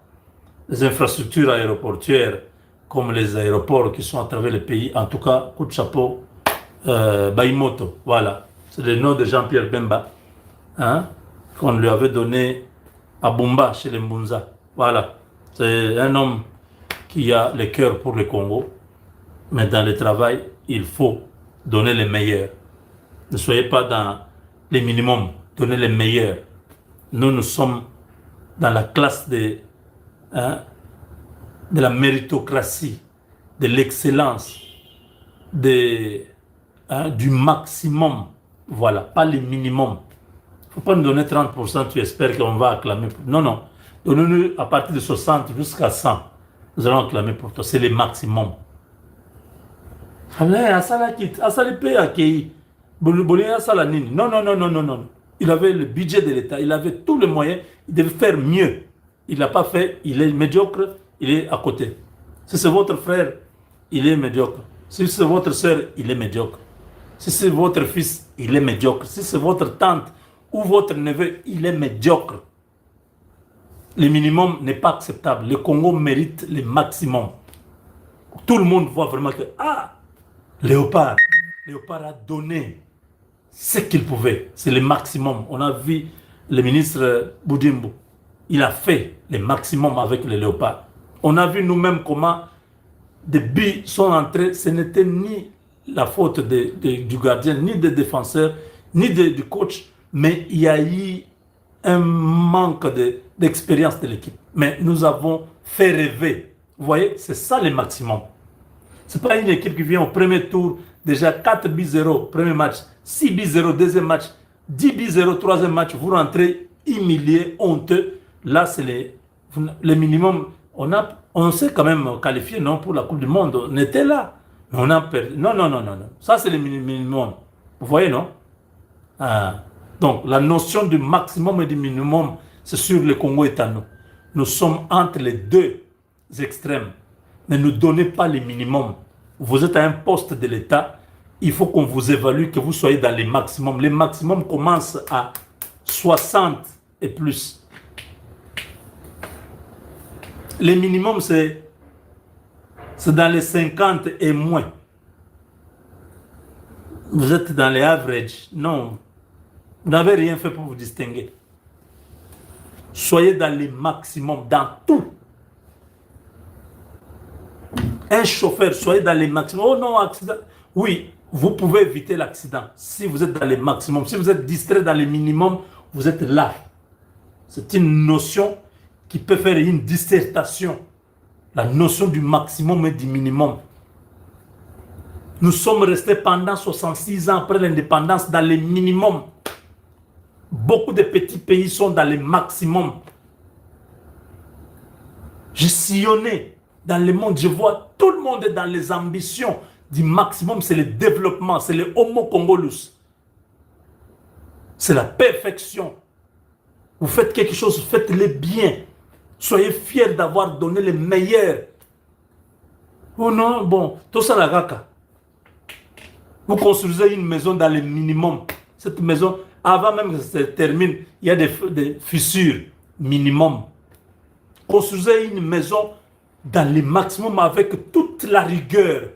les infrastructures aéroportuaires comme les aéroports qui sont à travers le pays, en tout cas, coup de chapeau, Baïmoto, voilà. C'est le nom de Jean-Pierre Bemba, hein, qu'on lui avait donné à Bumba, chez les Mbunza. Voilà. C'est un homme qui a le cœur pour le Congo, mais dans le travail, il faut donner les meilleurs. Ne soyez pas dans les minimums, donnez les meilleurs. Nous sommes dans la classe de la méritocratie, de l'excellence, du maximum. Voilà, pas les minimums. Il ne faut pas nous donner 30%, tu espères qu'on va acclamer. Non, non. Donnez-nous à partir de 60 jusqu'à 100. Nous allons acclamer pour toi. C'est le maximum. Non, non, non, non, non, non. Il avait le budget de l'État, il avait tous les moyens, il devait faire mieux. Il ne l'a pas fait, il est médiocre, il est à côté. Si c'est votre frère, il est médiocre. Si c'est votre soeur, il est médiocre. Si c'est votre fils, il est médiocre. Si c'est votre tante ou votre neveu, il est médiocre. Le minimum n'est pas acceptable. Le Congo mérite le maximum. Tout le monde voit vraiment que, Léopard a donné ce qu'il pouvait. C'est le maximum. On a vu le ministre Boudimbo. Il a fait le maximum avec le Léopard. On a vu nous-mêmes comment des buts sont entrés. Ce n'était ni la faute du gardien, ni des défenseurs, ni du coach, mais il y a eu un manque d'expérience de l'équipe. Mais nous avons fait rêver. Vous voyez, c'est ça le maximum. Ce n'est pas une équipe qui vient au premier tour, déjà 4-0, premier match, 6-0, deuxième match, 10-0, troisième match, vous rentrez humilié, honteux. Là, c'est le minimum. On s'est quand même qualifié, non, pour la Coupe du Monde. On était là. Mais on a perdu. Non, non, non, non, non. Ça, c'est le minimum. Vous voyez, non? Donc, la notion du maximum et du minimum, c'est sûr, le Congo est à nous. Nous sommes entre les deux extrêmes. Ne nous donnez pas les minimums. Vous êtes à un poste de l'État, il faut qu'on vous évalue, que vous soyez dans les maximums. Les maximums commencent à 60 et plus. Les minimums, c'est dans les 50 et moins. Vous êtes dans les average. Non. Vous n'avez rien fait pour vous distinguer. Soyez dans les maximums, dans tout. Un chauffeur, soyez dans les maximums. Oh non, accident. Oui, vous pouvez éviter l'accident si vous êtes dans les maximums. Si vous êtes distrait dans les minimums, vous êtes là. C'est une notion qui peut faire une dissertation. La notion du maximum et du minimum. Nous sommes restés pendant 66 ans après l'indépendance dans les minimums. Beaucoup de petits pays sont dans les maximums. J'ai sillonné dans le monde, je vois tout le monde est dans les ambitions du maximum, c'est le développement, c'est le homo congolus. C'est la perfection. Vous faites quelque chose, faites-le bien. Soyez fiers d'avoir donné le meilleur. Oh non, bon, tout ça la raka. Vous construisez une maison dans le minimum. Cette maison, avant même que ça se termine, il y a des fissures minimum. Construisez une maison dans le maximum avec toute la rigueur,